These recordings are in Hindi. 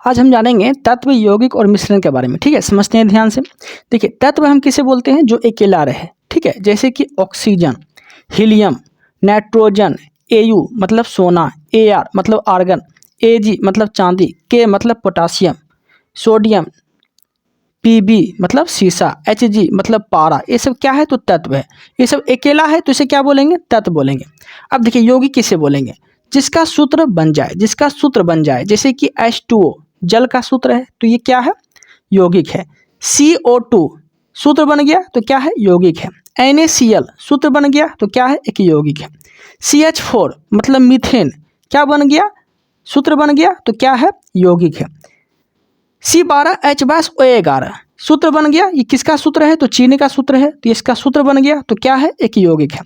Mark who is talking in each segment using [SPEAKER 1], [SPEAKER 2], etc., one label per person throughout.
[SPEAKER 1] आज हम जानेंगे तत्व, यौगिक और मिश्रण के बारे में। ठीक है, समझते हैं ध्यान से। देखिए, तत्व हम किसे बोलते हैं? जो अकेला रहे। ठीक है, जैसे कि ऑक्सीजन, हीलियम, नाइट्रोजन, Au मतलब सोना, Ar मतलब आर्गन, Ag मतलब चांदी, K मतलब पोटासियम, सोडियम, Pb मतलब शीशा, Hg मतलब पारा। ये सब क्या है? तो तत्व है। ये सब अकेला है तो इसे क्या बोलेंगे? तत्व बोलेंगे। अब देखिए, यौगिक किसे बोलेंगे? जिसका सूत्र बन जाए, जिसका सूत्र बन जाए, जैसे कि H2O जल का सूत्र है तो ये क्या है? यौगिक है। CO2 सूत्र बन गया तो क्या है? यौगिक है। NaCl सूत्र बन गया तो क्या है? एक यौगिक है। CH4 मतलब मीथेन क्या बन गया? सूत्र बन गया तो क्या है? यौगिक है। C12H12O11 सूत्र बन गया। ये किसका सूत्र है? तो चीनी का सूत्र है, तो इसका सूत्र बन गया तो क्या है? एक यौगिक है।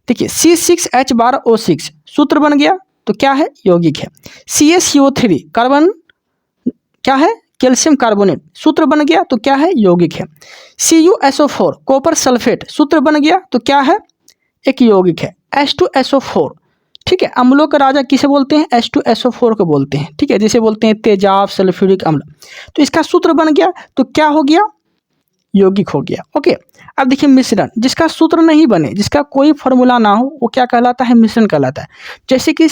[SPEAKER 1] देखिए, C6H12O6 सूत्र बन गया तो क्या है? यौगिक है। CaCO3 कार्बन क्या है? कैल्शियम कार्बोनेट सूत्र बन गया तो क्या है? यौगिक है। CuSO4 कॉपर सल्फेट सूत्र बन गया तो क्या है? एक यौगिक है। H2SO4 ठीक है, अम्लों का राजा किसे बोलते हैं? H2SO4 को बोलते हैं। ठीक है, जैसे बोलते हैं तेजाब, सल्फ्यूरिक अम्ल, तो इसका सूत्र बन गया तो क्या हो गया? यौगिक हो गया। ओके, अब देखिए मिश्रण, जिसका सूत्र नहीं बने, जिसका कोई फॉर्मूला ना हो, वो क्या कहलाता है? मिश्रण कहलाता है। जैसे कि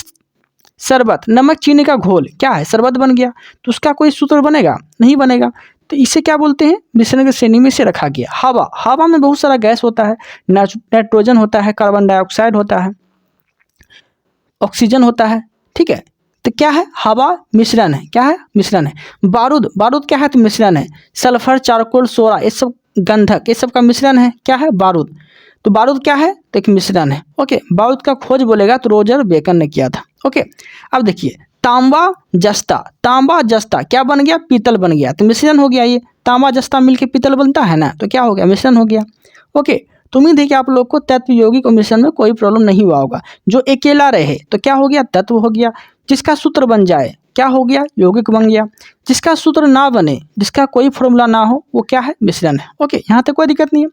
[SPEAKER 1] शरबत, नमक चीनी का घोल क्या है? शरबत बन गया, तो उसका कोई सूत्र बनेगा? नहीं बनेगा, तो इसे क्या बोलते हैं? मिश्रण की श्रेणी में से रखा गया। हवा, हवा में बहुत सारा गैस होता है, नाइट्रोजन होता है, कार्बन डाइऑक्साइड होता है, ऑक्सीजन होता है। ठीक है, तो क्या है? हवा मिश्रण है। क्या है? मिश्रण है। बारूद, बारूद क्या है? तो मिश्रण है। सल्फर, चारकोल, सोरा, ये सब गंधक, ये सब का मिश्रण है। क्या है? बारूद। तो बारूद क्या है? तो एक मिश्रण है। ओके, बारूद का खोज बोलेगा तो रोजर बेकन ने किया था। ओके, अब देखिए तांबा जस्ता, तांबा जस्ता क्या बन गया? पीतल बन गया, तो मिश्रण हो गया। ये तांबा जस्ता मिलके पीतल बनता है ना, तो क्या हो गया? मिश्रण हो गया। ओके, तो उम्मीद है कि आप लोग को तत्व, यौगिक और मिश्रण में कोई प्रॉब्लम नहीं हुआ होगा। जो अकेला रहे तो क्या हो गया? तत्व हो गया। जिसका सूत्र बन जाए क्या हो गया? यौगिक बन गया। जिसका सूत्र ना बने, जिसका कोई फॉर्मूला ना हो, वो क्या है? मिश्रण है। ओके, यहाँ तक कोई दिक्कत नहीं है।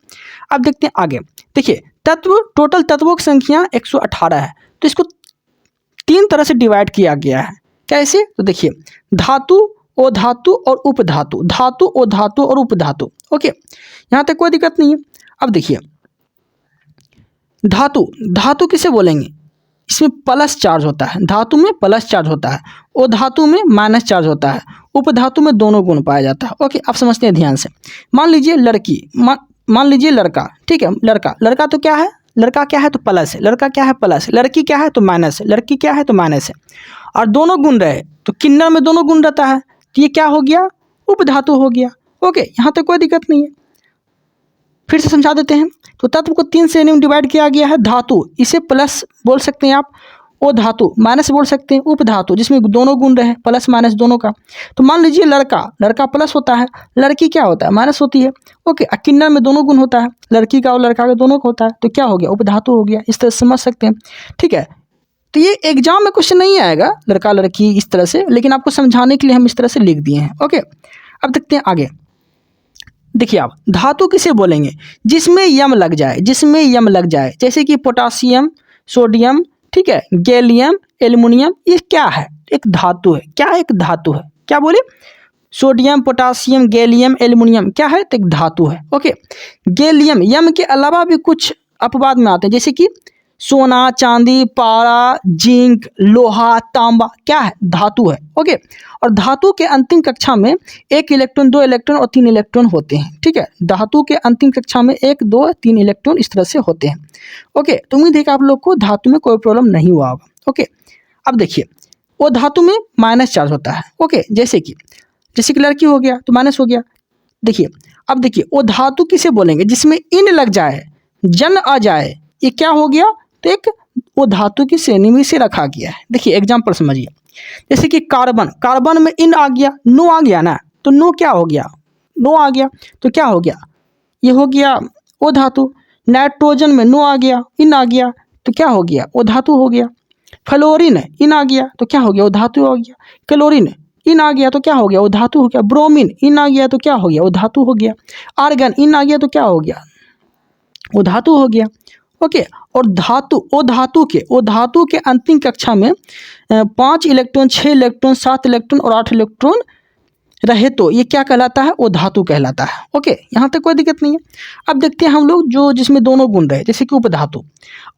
[SPEAKER 1] अब देखते हैं आगे। देखिए, तत्व, टोटल तत्वों की संख्या 118 है, तो इसको 3 तरह से डिवाइड किया गया है। कैसे? तो देखिए, धातु, अधातु और उपधातु, धातु, अधातु और उपधातु। ओके, यहाँ तक कोई दिक्कत नहीं है। अब देखिए, धातु, धातु किसे बोलेंगे? इसमें प्लस चार्ज होता है, धातु में प्लस चार्ज होता है, अधातु में माइनस चार्ज होता है, उपधातु में दोनों गुण पाया जाता है। ओके, अब समझते हैं ध्यान से। मान लीजिए लड़की, मान लीजिए लड़का। ठीक है, लड़का, लड़का तो क्या है? लड़का क्या है? तो प्लस है। लड़का क्या है? प्लस है। लड़की क्या है? तो माइनस है। लड़की क्या है? तो माइनस है। और दोनों गुण रहे तो किन्नर में दोनों गुण रहता है, तो ये क्या हो गया? उपधातु हो गया। ओके, यहाँ तक कोई दिक्कत नहीं है। फिर से समझा देते हैं। तो तत्व को 3 श्रेणी में डिवाइड किया गया है। धातु, इसे प्लस बोल सकते हैं आप, ओ धातु माइनस बोल सकते हैं, उपधातु जिसमें दोनों गुण रहे, प्लस माइनस दोनों का। तो मान लीजिए लड़का, लड़का प्लस होता है, लड़की क्या होता है? माइनस होती है। ओके, किन्नर में दोनों गुण होता है, लड़की का और लड़का का दोनों का होता है, तो क्या हो गया? उपधातु हो गया। इस तरह से समझ सकते हैं। ठीक है, तो ये एग्जाम में क्वेश्चन नहीं आएगा लड़का लड़की इस तरह से, लेकिन आपको समझाने के लिए हम इस तरह से लिख दिए हैं। ओके, अब देखते हैं आगे। देखिए, आप धातु किसे बोलेंगे? जिसमें यम लग जाए, जिसमें यम लग जाए, जैसे कि पोटासियम, सोडियम, ठीक है, गैलियम, एल्युमिनियम, ये क्या है? एक धातु है। क्या है? एक धातु है। क्या बोले? सोडियम, पोटासियम, गैलियम, एल्युमिनियम क्या है? तो एक धातु है। ओके, गैलियम, यम के अलावा भी कुछ अपवाद में आते हैं, जैसे कि सोना, चांदी, पारा, जिंक, लोहा, तांबा क्या है? धातु है। ओके, और धातु के अंतिम कक्षा में 1 इलेक्ट्रॉन, 2 इलेक्ट्रॉन और 3 इलेक्ट्रॉन होते हैं। ठीक है, धातु के अंतिम कक्षा में 1, 2, 3 इलेक्ट्रॉन इस तरह से होते हैं। ओके, तो उम्मीद है कि आप लोग को धातु में कोई प्रॉब्लम नहीं हुआ होगा। ओके, अब देखिए, वो धातु में माइनस चार्ज होता है। ओके, जैसे कि लड़की हो गया तो माइनस हो गया। देखिए, अब देखिए, वो धातु किसे बोलेंगे? जिसमें इन लग जाए, जन आ जाए, ये क्या हो गया? तो एक वो धातु की श्रेणी में से रखा गया है। देखिए एग्जाम्पल समझिए, जैसे कि कार्बन, कार्बन में इन आ गया, नो आ गया ना, तो नो क्या हो गया? नो आ गया तो क्या हो गया? ये हो गया वो धातु। नाइट्रोजन में नो आ गया, इन आ गया, तो क्या हो गया? वो धातु हो गया। फ्लोरीन इन आ गया तो क्या हो गया? वो धातु हो गया। क्लोरीन इन आ गया तो क्या हो गया? वो धातु हो गया। ब्रोमीन इन आ गया तो क्या हो गया? वो धातु हो गया। आर्गन इन आ गया तो क्या हो गया? वो धातु हो गया। ओके, और धातु, ओ धातु के अंतिम कक्षा में 5 इलेक्ट्रॉन, 6 इलेक्ट्रॉन, 7 इलेक्ट्रॉन और 8 इलेक्ट्रॉन रहे तो ये क्या कहलाता है, वो धातु कहलाता है। ओके, यहाँ तक कोई दिक्कत नहीं है। अब देखते हैं हम लोग जो जिसमें दोनों गुण रहे, जैसे कि उपधातु।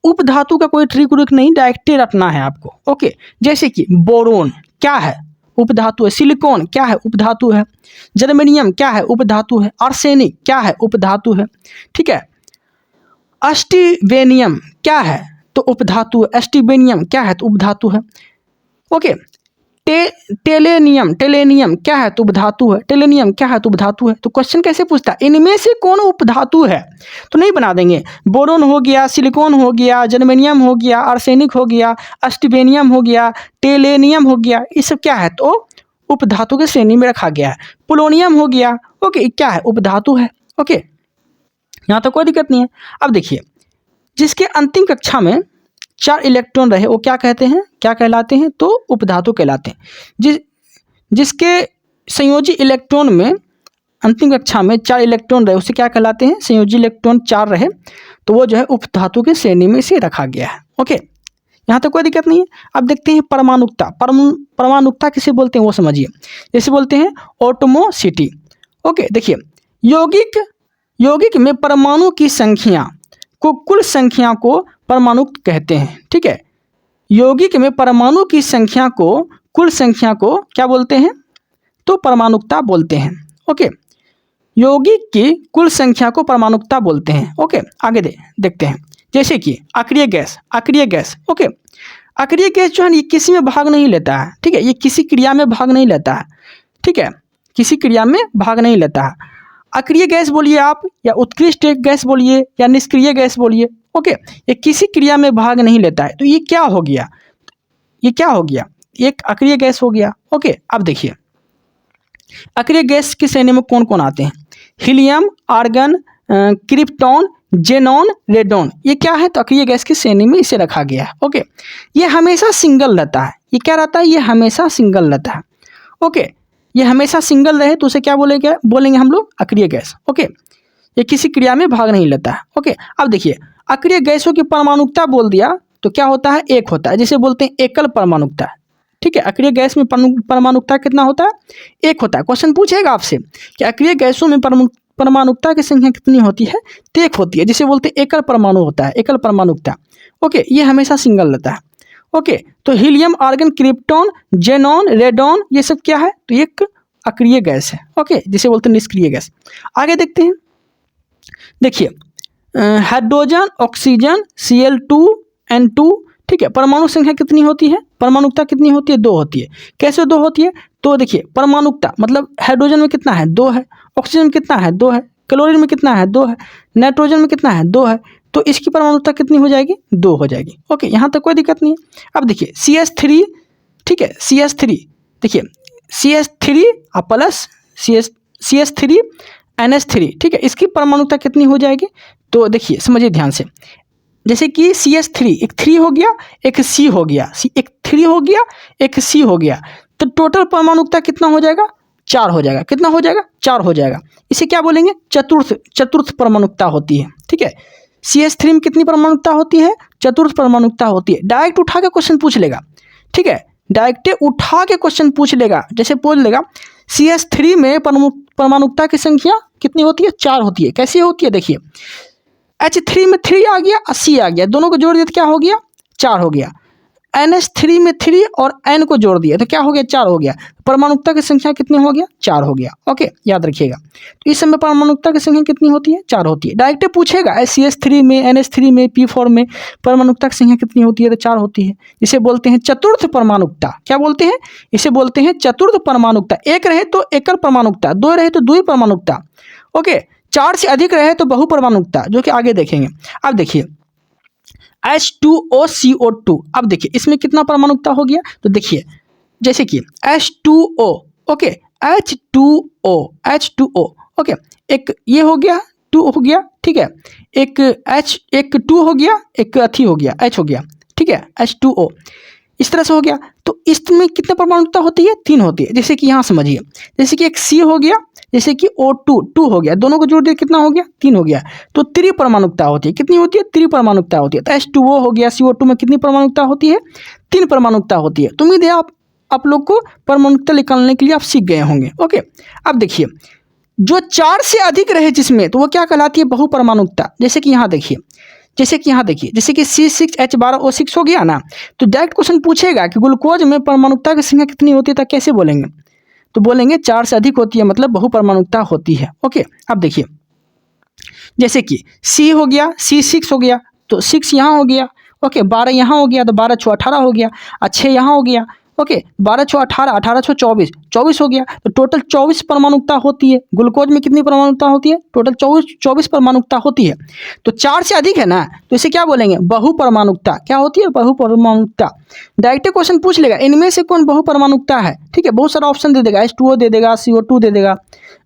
[SPEAKER 1] उपधातु का कोई ट्रिक व्रिक नहीं, डायरेक्ट रखना है आपको। ओके, जैसे कि बोरोन क्या है, उपधातु है। सिलिकॉन क्या है, उपधातु है। जर्मेनियम क्या है, उपधातु है। आर्सेनिक क्या है, उपधातु है। ठीक है, अस्टिवेनियम क्या है, तो उपधातु है। एस्टिवेनियम क्या है, तो उपधातु है। ओके, टेलेनियम क्या है, तो उपधातु है। टेलेनियम क्या है, तो उपधातु है। तो क्वेश्चन कैसे पूछता है, इनमें से कौन उपधातु है, तो नहीं बना देंगे। बोरोन हो गया, सिलिकॉन हो गया, जर्मेनियम हो गया, आर्सेनिक हो गया, अस्टिवेनियम हो गया, टेलेनियम हो गया, ये सब क्या है, तो उपधातु के श्रेणी में रखा गया है। पोलोनियम हो गया, ओके, क्या है, उपधातु है। ओके, यहाँ तो कोई दिक्कत नहीं है। अब देखिए, जिसके अंतिम कक्षा में 4 इलेक्ट्रॉन रहे वो क्या कहते हैं, क्या कहलाते हैं, तो उपधातु कहलाते हैं। जिसके संयोजी इलेक्ट्रॉन में अंतिम कक्षा में 4 इलेक्ट्रॉन रहे उसे क्या कहलाते हैं, संयोजी इलेक्ट्रॉन 4 रहे तो वो जो है उपधातु के श्रेणी में से रखा गया है। ओके, यहाँ तक कोई दिक्कत नहीं है। अब देखते हैं परमाणुकता। परमाणुकता किसे बोलते हैं वो समझिए। जैसे बोलते हैं ऑटोमोसिटी। ओके, देखिए, यौगिक में परमाणु की संख्या को, कुल संख्या को परमाणुक कहते हैं। ठीक है, यौगिक में परमाणु की संख्या को, कुल संख्या को क्या बोलते हैं, तो परमाणुकता बोलते हैं। ओके, यौगिक की कुल संख्या को परमाणुकता बोलते हैं। ओके, आगे देखते हैं। जैसे कि अक्रिय गैस। ओके, अक्रिय गैस जो है ये किसी में भाग नहीं लेता है। ठीक है, ये किसी क्रिया में भाग नहीं लेता है। ठीक है, किसी क्रिया में भाग नहीं लेता है। अक्रिय गैस बोलिए आप, या उत्कृष्ट गैस बोलिए, या निष्क्रिय गैस बोलिए। ओके, ये किसी क्रिया में भाग नहीं लेता है, तो ये क्या हो गया, ये क्या हो गया, एक अक्रिय गैस हो गया। ओके, अब देखिए अक्रिय गैस की श्रेणी में कौन कौन आते हैं, helium, argon, krypton, xenon, radon, ये क्या है, तो अक्रिय गैस की श्रेणी में इसे रखा गया है। ओके, ये हमेशा सिंगल रहता है। ये क्या रहता है, ये हमेशा सिंगल रहता है। ओके, ये हमेशा सिंगल रहे तो उसे क्या बोलेंगे हम लोग, अक्रिय गैस। ओके, ये किसी क्रिया में भाग नहीं लेता है। ओके, अब देखिए अक्रिय गैसों की परमाणुकता बोल दिया तो क्या होता है, एक होता है, जिसे बोलते हैं एकल परमाणुकता। ठीक है, अक्रिय गैस में परमाणुकता कितना होता है, एक होता है। क्वेश्चन पूछेगा आपसे कि अक्रिय गैसों में परमाणुकता की संख्या कितनी होती है, तो एक होती है, जिसे बोलते हैं एकल परमाणु होता है, एकल परमाणुकता। ओके, ये हमेशा सिंगल रहता है। ओके, तो helium, argon, krypton, xenon, radon, ये सब क्या है, तो एक अक्रिय गैस है। ओके, जिसे बोलते हैं निष्क्रिय गैस। आगे देखते हैं। देखिए, हाइड्रोजन, ऑक्सीजन, Cl2N2। ठीक है, परमाणु संख्या कितनी होती है, परमाणुकता कितनी होती है, 2 होती है। कैसे 2 होती है, तो देखिए परमाणुकता मतलब हाइड्रोजन में कितना है, 2 है। ऑक्सीजन में कितना है, 2 है। क्लोरीन में कितना है, 2 है। नाइट्रोजन में कितना है, 2 है। तो इसकी परमाणुकता कितनी हो जाएगी, 2 हो जाएगी। ओके, यहाँ तक कोई दिक्कत नहीं है। अब देखिए CH3, ठीक है, CH3, देखिए CH3 प्लस CH3 NH3, ठीक है, इसकी परमाणुकता कितनी हो जाएगी, तो देखिए समझिए ध्यान से। जैसे कि CH3 एक 3 हो गया, एक C हो गया, एक 3 हो गया, एक C हो गया, तो टोटल परमाणुकता कितना हो जाएगा, 4 हो जाएगा। कितना हो जाएगा, 4 हो जाएगा। इसे क्या बोलेंगे, चतुर्थ परमाणुकता होती है। ठीक है, CH3 में कितनी परमाणुकता होती है, चतुर्थ परमाणुकता होती है। डायरेक्ट उठा के क्वेश्चन पूछ लेगा। ठीक है, डायरेक्ट उठा के क्वेश्चन पूछ लेगा। जैसे पूछ लेगा CH3 में परमाणुकता की संख्या कितनी होती है, 4 होती है। कैसी होती है, देखिए H3 में 3 आ गया और C आ गया, दोनों को जोड़ दिया तो क्या हो गया, 4 हो गया। NH3 में 3 और N को जोड़ दिया तो क्या हो गया, 4 हो गया। परमाणुकता की संख्या कितनी हो गया, 4 हो गया। ओके, याद रखिएगा। तो इस समय परमाणुकता की संख्या कितनी होती है, 4 होती है। डायरेक्ट पूछेगा CH3 में, NH3 में, P4 में परमाणुकता की संख्या कितनी होती है, तो 4 होती है। इसे बोलते हैं चतुर्थ परमाणुकता। क्या बोलते हैं, इसे बोलते हैं चतुर्थ परमाणुकता। एक रहे तो एकल परमाणुकता, 2 रहे तो द्वि परमाणुकता। ओके, 4 से अधिक रहे तो बहुपरमाणुकता, जो कि आगे देखेंगे। अब देखिए H2O CO2, अब देखिए इसमें कितना परमाणुकता हो गया, तो देखिए जैसे कि H2O, ओके, H2O, ओके, एक ये हो गया, 2 हो गया। ठीक है, एक 2 हो गया, एक अथी हो गया, H हो गया। ठीक है, H2O इस तरह से हो गया। तो इसमें कितना परमाणुकता होती है, 3 होती है। जैसे कि यहाँ समझिए, जैसे कि एक C हो गया, जैसे कि O2 2 हो गया, दोनों को जोड़ दिया कितना हो गया, 3 हो गया। तो त्रिपरमाणुकता होती है। कितनी होती है, त्रिपरमाणुकता होती है। तो H2O हो गया, CO2 में कितनी परमाणुकता होती है, 3 परमाणुकता होती है। तो उम्मीद है आप आप लोग को परमाणुकता निकालने के लिए आप सीख गए होंगे। ओके, अब देखिए जो 4 से अधिक रहे जिसमें, तो वो क्या कहलाती है, बहुपरमाणुकता। जैसे कि यहाँ देखिए, जैसे कि C6H12O6 हो गया ना, तो डायरेक्ट क्वेश्चन पूछेगा कि ग्लूकोज में परमाणुकता की संख्या कितनी होती है, तो कैसे बोलेंगे, तो बोलेंगे 4 से अधिक होती है, मतलब बहुपरमाणुकता होती है। ओके, अब देखिए जैसे कि C हो गया, C6 हो गया, तो 6 यहाँ हो गया। ओके, 12 यहाँ हो गया, तो 12 6 18 हो गया, 6 यहाँ हो गया। ओके, 12 6 18, 18 6 24, 24 हो गया, तो टोटल 24 परमाणुकता होती है। ग्लूकोज में कितनी परमाणुकता होती है, टोटल 24 परमाणुकता होती है। तो 4 से अधिक है ना, तो इसे क्या बोलेंगे, बहुपरमाणुकता। क्या होती है, बहुपरमाणुकता। डायरेक्ट क्वेश्चन पूछ लेगा इनमें से कौन बहुपरमाणुकता है, ठीक है, बहुत सारा ऑप्शन दे देगा, H2O दे देगा, CO2 दे देगा,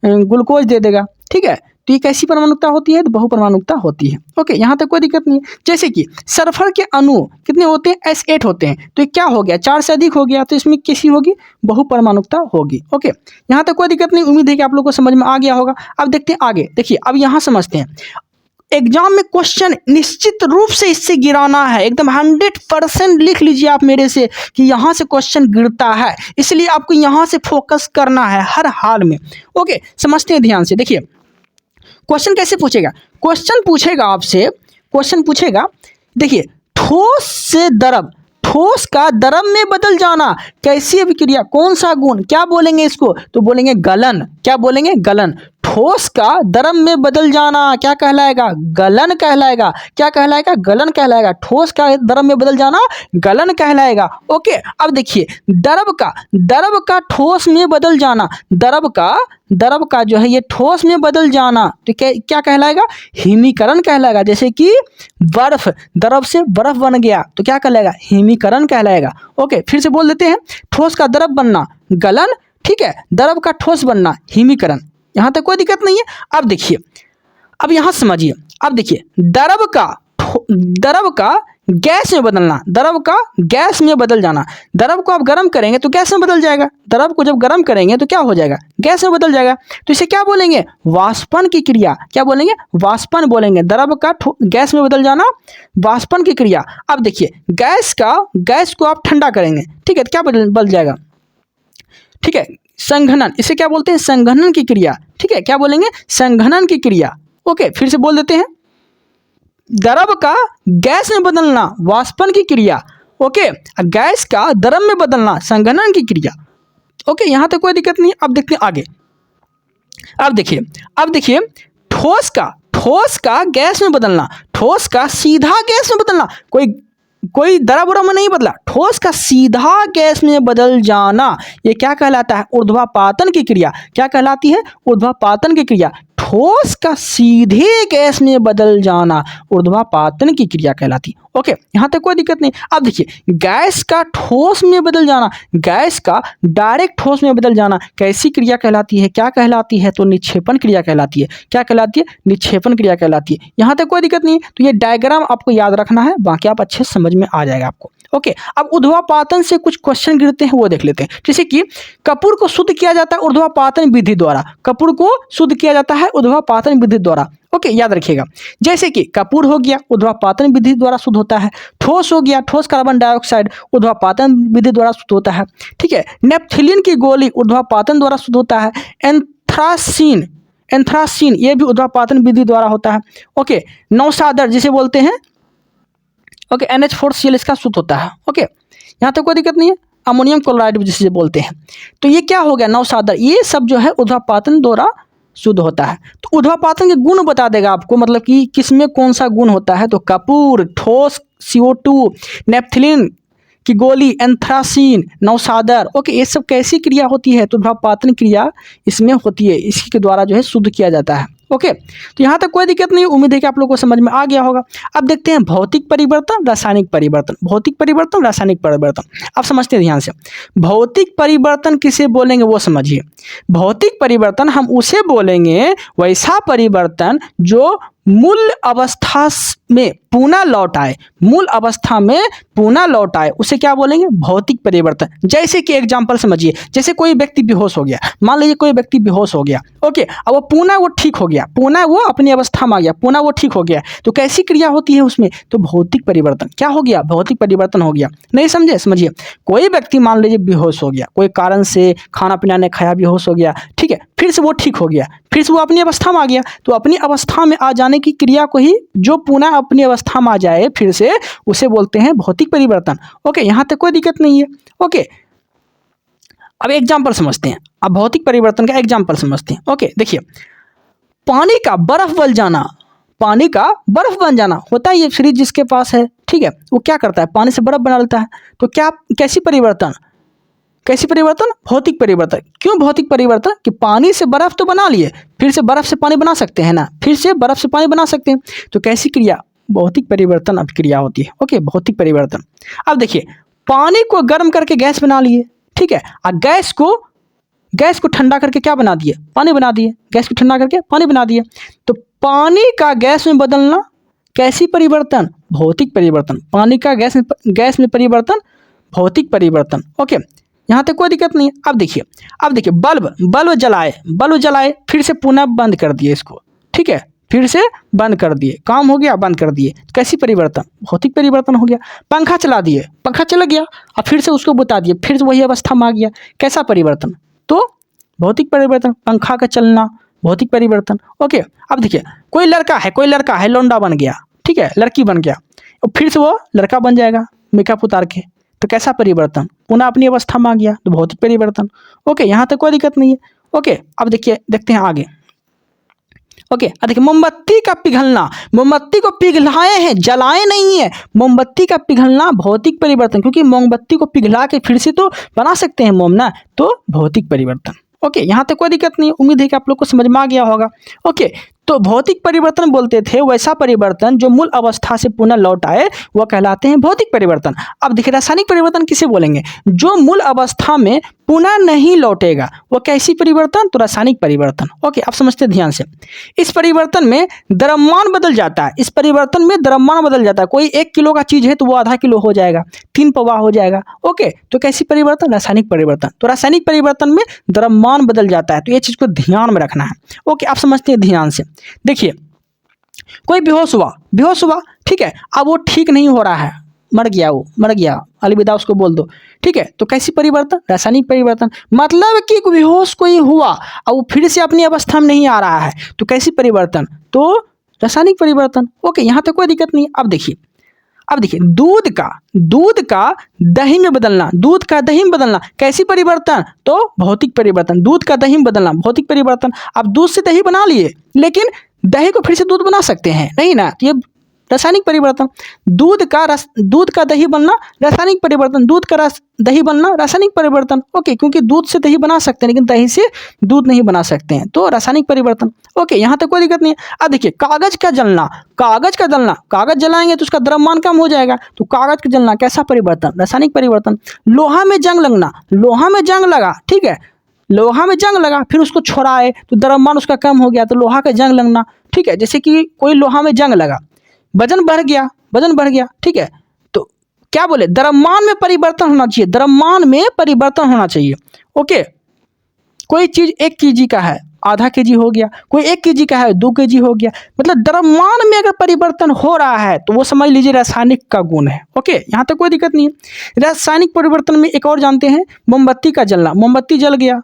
[SPEAKER 1] ग्लूकोज दे देगा, ठीक है। तो ये कैसी परमाणुकता होती है, तो बहुपरमाणुकता होती है। ओके, यहाँ तक कोई दिक्कत नहीं है। जैसे कि सल्फर के अणु कितने होते हैं, S8 होते हैं, तो ये क्या हो गया, 4 से अधिक हो गया, तो इसमें कैसी होगी, बहुपरमाणुकता होगी। ओके, यहाँ तक कोई दिक्कत नहीं, उम्मीद है कि आप लोग को समझ में आ गया होगा। अब देखते हैं आगे, देखिए अब यहाँ समझते हैं, एग्जाम में क्वेश्चन निश्चित रूप से इससे गिराना है, एकदम 100% लिख लीजिए आप मेरे से कि यहाँ से क्वेश्चन गिरता है, इसलिए आपको यहाँ से फोकस करना है हर हाल में। ओके, समझते हैं ध्यान से। देखिए क्वेश्चन कैसे पूछेगा, क्वेश्चन पूछेगा आपसे, क्वेश्चन पूछेगा, देखिए ठोस से द्रव, ठोस का द्रव में बदल जाना, कैसी अभिक्रिया, कौन सा गुण, क्या बोलेंगे इसको, तो बोलेंगे गलन। क्या बोलेंगे, गलन। ठोस का द्रव में बदल जाना क्या कहलाएगा, गलन कहलाएगा। क्या कहलाएगा, गलन कहलाएगा। ठोस का द्रव में बदल जाना गलन कहलाएगा। ओके, अब देखिए द्रव का ठोस में बदल जाना, द्रव का जो है ये ठोस में बदल जाना, तो क्या कहलाएगा, हिमीकरण कहलाएगा। जैसे कि बर्फ, द्रव से बर्फ बन गया, तो क्या कहलाएगा, हिमीकरण कहलाएगा। ओके, फिर से बोल देते हैं, ठोस का द्रव बनना गलन, ठीक है, द्रव का ठोस बनना हिमीकरण। यहाँ तक कोई दिक्कत नहीं है। अब देखिए, अब यहाँ समझिए, अब देखिए द्रव का गैस में बदलना, द्रव का गैस में बदल जाना। द्रव को आप गर्म करेंगे तो गैस में बदल जाएगा, द्रव को जब गर्म करेंगे तो क्या हो जाएगा, गैस में बदल जाएगा। तो इसे क्या बोलेंगे, वाष्पन की क्रिया। क्या बोलेंगे, वाष्पन बोलेंगे। द्रव का गैस में बदल जाना वाष्पन की क्रिया। अब देखिए गैस को आप ठंडा करेंगे, ठीक है, तो क्या बदल जाएगा, ठीक है, संघनन। इसे क्या बोलते हैं, संघनन की क्रिया, ठीक है, क्या बोलेंगे, संघनन की क्रिया। ओके, फिर से बोल देते हैं, द्रव का गैस में बदलना वाष्पन की क्रिया, ओके, गैस का द्रव में बदलना संघनन की क्रिया। ओके, यहाँ तक कोई दिक्कत नहीं। अब देखते हैं आगे। अब देखिए ठोस का गैस में बदलना, ठोस का सीधा गैस में बदलना, कोई द्रव में नहीं बदला, ठोस का सीधा गैस में बदल जाना, ये क्या कहलाता है, ऊर्ध्वापातन की क्रिया। क्या कहलाती है, ऊर्ध्वापातन की क्रिया। ठोस का सीधे गैस में बदल जाना ऊर्ध्वापातन की क्रिया कहलाती है। ओके, यहाँ तक कोई दिक्कत नहीं। अब देखिए गैस का ठोस में बदल जाना, गैस का डायरेक्ट ठोस में बदल जाना कैसी क्रिया कहलाती है, क्या कहलाती है, तो निक्षेपण क्रिया कहलाती है। क्या कहलाती है, निक्षेपण क्रिया कहलाती है। यहाँ तक कोई दिक्कत नहीं। तो ये डायग्राम आपको याद रखना है, बाकी आप अच्छे समझ में आ जाएगा आपको। ओके, अब ऊर्ध्वापातन से कुछ क्वेश्चन गिरते हैं, वो देख लेते हैं। जैसे कि कपूर को शुद्ध किया जाता है ऊर्ध्वापातन विधि द्वारा, कपूर को शुद्ध किया जाता है ऊर्ध्वापातन विधि द्वारा। ओके, याद रखिएगा। जैसे कि कपूर हो गया ऊर्ध्वापातन विधि द्वारा शुद्ध होता है, ठोस हो गया, ठोस कार्बन डाइऑक्साइड ऊर्ध्वापातन विधि द्वारा शुद्ध होता है, ठीक है, नेप्थलीन की गोली ऊर्ध्वापातन द्वारा शुद्ध होता है, एंथ्रासीन ये भी ऊर्ध्वापातन विधि द्वारा होता है। ओके, नौसादर जिसे बोलते हैं, ओके, NH4Cl इसका शुद्ध होता है। ओके, यहाँ तक कोई दिक्कत नहीं है। अमोनियम क्लोराइड जिसे बोलते हैं, तो ये क्या हो गया, नौसादर, ये सब जो है ऊर्ध्वापातन द्वारा शुद्ध होता है। तो ऊर्ध्वापातन के गुण बता देगा आपको, मतलब कि किसमें कौन सा गुण होता है, तो कपूर, ठोस CO2, नेप्थलीन की गोली, एंथ्रासीन, नौसादर। ओके, ये सब कैसी क्रिया होती है, तो ऊर्ध्वापातन क्रिया इसमें होती है, इसके द्वारा जो है शुद्ध किया जाता है। ओके, तो यहाँ तक कोई दिक्कत नहीं, उम्मीद है कि आप लोगों को समझ में आ गया होगा। अब देखते हैं भौतिक परिवर्तन, रासायनिक परिवर्तन। भौतिक परिवर्तन, रासायनिक परिवर्तन, आप समझते हैं ध्यान से। भौतिक परिवर्तन किसे बोलेंगे वो समझिए। भौतिक परिवर्तन हम उसे बोलेंगे, वैसा परिवर्तन जो मूल अवस्था में पुनः लौट आए, मूल अवस्था में पुनः लौट आए, उसे क्या बोलेंगे? भौतिक परिवर्तन। जैसे कि एग्जांपल समझिए, जैसे कोई व्यक्ति बेहोश हो गया, मान लीजिए कोई व्यक्ति बेहोश हो गया, ओके, अब वो पुनः ठीक हो गया, पुनः वो अपनी अवस्था में आ गया, पुनः वो ठीक हो गया, तो कैसी क्रिया होती है उसमें? तो भौतिक परिवर्तन। क्या हो गया? भौतिक परिवर्तन हो गया। नहीं समझे? समझिए, कोई व्यक्ति मान लीजिए बेहोश हो गया, कोई कारण से खाना पीना नहीं खाया, बेहोश हो गया, ठीक है, फिर से वो ठीक हो गया, फिर से वो अपनी अवस्था में आ गया, तो अपनी अवस्था में आ जाने की क्रिया को ही, जो पुनः अपनी अवस्था में आ जाए फिर से, उसे बोलते हैं भौतिक परिवर्तन। ओके, यहाँ तक कोई दिक्कत नहीं है। ओके, अब एग्जाम्पल समझते हैं, अब भौतिक परिवर्तन का एग्जाम्पल समझते हैं। ओके, देखिए, पानी का बर्फ बन जाना, पानी का बर्फ बन जाना होता है, ये फ्रिज जिसके पास है, ठीक है, वो क्या करता है? पानी से बर्फ बना लेता है। तो क्या, कैसी परिवर्तन? कैसी परिवर्तन? भौतिक परिवर्तन। क्यों भौतिक परिवर्तन? कि पानी से बर्फ तो बना लिए, फिर से बर्फ से पानी बना सकते हैं ना, फिर से बर्फ से पानी बना सकते हैं, तो कैसी क्रिया? भौतिक परिवर्तन अभिक्रिया होती है। ओके, भौतिक परिवर्तन। अब देखिए, पानी को गर्म करके गैस बना लिए, ठीक है, और गैस को ठंडा करके क्या बना दिए? पानी बना दिए। गैस को ठंडा करके पानी बना दिए, तो पानी का गैस में बदलना कैसी परिवर्तन? भौतिक परिवर्तन। पानी का गैस में परिवर्तन भौतिक परिवर्तन। ओके, यहाँ तक कोई दिक्कत नहीं है। अब देखिए, बल्ब जलाए, फिर से पुनः बंद कर दिए इसको, ठीक है, फिर से बंद कर दिए, काम हो गया, बंद कर दिए, कैसी परिवर्तन? भौतिक परिवर्तन हो गया। पंखा चला दिए, पंखा चल गया, अब फिर से उसको बुता दिए, फिर से वही अवस्था में आ गया, कैसा परिवर्तन? तो भौतिक परिवर्तन। पंखा का चलना भौतिक परिवर्तन। ओके, अब देखिए, कोई लड़का है, लौंडा बन गया, ठीक है, लड़की बन गया, और फिर से वो लड़का बन जाएगा मेकअप उतार के, तो कैसा परिवर्तन? पुनः अपनी अवस्था में आ गया, तो भौतिक परिवर्तन। ओके, यहाँ तक कोई दिक्कत नहीं है। ओके, अब देखते हैं आगे। ओके, देखिए, मोमबत्ती का पिघलना, मोमबत्ती को पिघलाए हैं, जलाए नहीं है, मोमबत्ती का पिघलना भौतिक परिवर्तन, क्योंकि मोमबत्ती को पिघला के फिर से तो बना सकते हैं मोम ना, तो भौतिक परिवर्तन। ओके, यहाँ तक कोई दिक्कत नहीं, उम्मीद है कि आप लोग को समझ में आ गया होगा। ओके, तो भौतिक परिवर्तन बोलते थे वैसा परिवर्तन जो मूल अवस्था से पुनः लौट आए, वह कहलाते हैं भौतिक परिवर्तन। अब देखिए, रासायनिक परिवर्तन किसे बोलेंगे? जो मूल अवस्था में पुनः नहीं लौटेगा, वह कैसी परिवर्तन? तो रासायनिक परिवर्तन। ओके, आप समझते हैं ध्यान से। इस परिवर्तन में द्रव्यमान बदल जाता है, इस परिवर्तन में द्रव्यमान बदल जाता है। कोई 1 किलो का चीज है तो वो आधा किलो हो जाएगा, 3 पौवा हो जाएगा। ओके, तो कैसी परिवर्तन? रासायनिक परिवर्तन। तो रासायनिक परिवर्तन में द्रव्यमान बदल जाता है, तो ये चीज को ध्यान में रखना है। ओके, आप समझते हैं ध्यान से। देखिए, कोई बेहोश हुआ, ठीक है, अब वो ठीक नहीं हो रहा है, मर गया, अलविदा उसको बोल दो, ठीक है, तो कैसी परिवर्तन? रासायनिक परिवर्तन। मतलब कि बेहोश कोई हुआ और वो फिर से अपनी अवस्था में नहीं आ रहा है, तो कैसी परिवर्तन? तो रासायनिक परिवर्तन। ओके, यहाँ तक कोई दिक्कत नहीं। अब देखिए, दूध का दही में बदलना, कैसी परिवर्तन? तो भौतिक परिवर्तन। दूध का दही में बदलना भौतिक परिवर्तन। अब दूध से दही बना लिए, लेकिन दही को फिर से दूध बना सकते हैं नहीं ना, तो ये रासायनिक परिवर्तन। दूध का दही बनना रासायनिक परिवर्तन, दूध का दही बनना रासायनिक परिवर्तन। ओके, क्योंकि दूध से दही बना सकते हैं लेकिन दही से दूध नहीं बना सकते हैं, तो रासायनिक परिवर्तन। ओके, यहाँ तक कोई दिक्कत नहीं है। अब देखिए, कागज का जलना, कागज जलाएंगे तो उसका द्रव्यमान कम हो जाएगा, तो कागज का जलना कैसा परिवर्तन? रासायनिक परिवर्तन। लोहा में जंग लगना, लोहा में जंग लगा, ठीक है, लोहा में जंग लगा, फिर उसको छोड़ाए तो द्रव्यमान उसका कम हो गया, तो लोहा का जंग लगना, ठीक है। जैसे कि कोई लोहा में जंग लगा, वजन बढ़ गया, ठीक है, तो क्या बोले? द्रव्यमान में परिवर्तन होना चाहिए, द्रव्यमान में परिवर्तन होना चाहिए। ओके, कोई चीज 1 kg का है, आधा kg हो गया, कोई 1 kg का है 2 kg हो गया, मतलब द्रव्यमान में अगर परिवर्तन हो रहा है तो वो समझ लीजिए रासायनिक का गुण है। ओके, यहाँ तक कोई दिक्कत नहीं है। रासायनिक परिवर्तन में एक और जानते हैं, मोमबत्ती का जलना, मोमबत्ती जल गया,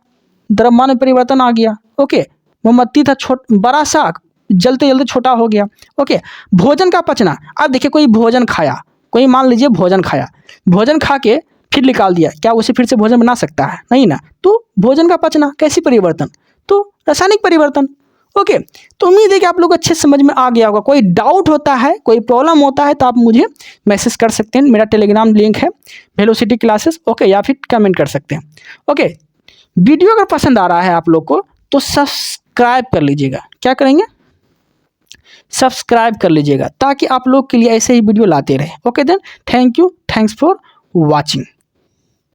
[SPEAKER 1] द्रव्यमान में परिवर्तन आ गया। ओके, मोमबत्ती था बड़ा सा, जलते जलते छोटा हो गया। ओके, भोजन का पचना। अब देखिए, कोई भोजन खाया, कोई मान लीजिए भोजन खा के फिर निकाल दिया, क्या उसे फिर से भोजन बना सकता है? नहीं ना, तो भोजन का पचना कैसी परिवर्तन? तो रासायनिक परिवर्तन। ओके, तो उम्मीद है कि आप लोग अच्छे समझ में आ गया होगा। कोई डाउट होता है, कोई प्रॉब्लम होता है तो आप मुझे मैसेज कर सकते हैं, मेरा टेलीग्राम लिंक है वेलोसिटी क्लासेस। ओके, या फिर कमेंट कर सकते हैं। ओके, वीडियो अगर पसंद आ रहा है आप लोग को तो सब्सक्राइब कर लीजिएगा। क्या करेंगे? सब्सक्राइब कर लीजिएगा, ताकि आप लोग के लिए ऐसे ही वीडियो लाते रहे। Okay then, thank you, thanks for watching.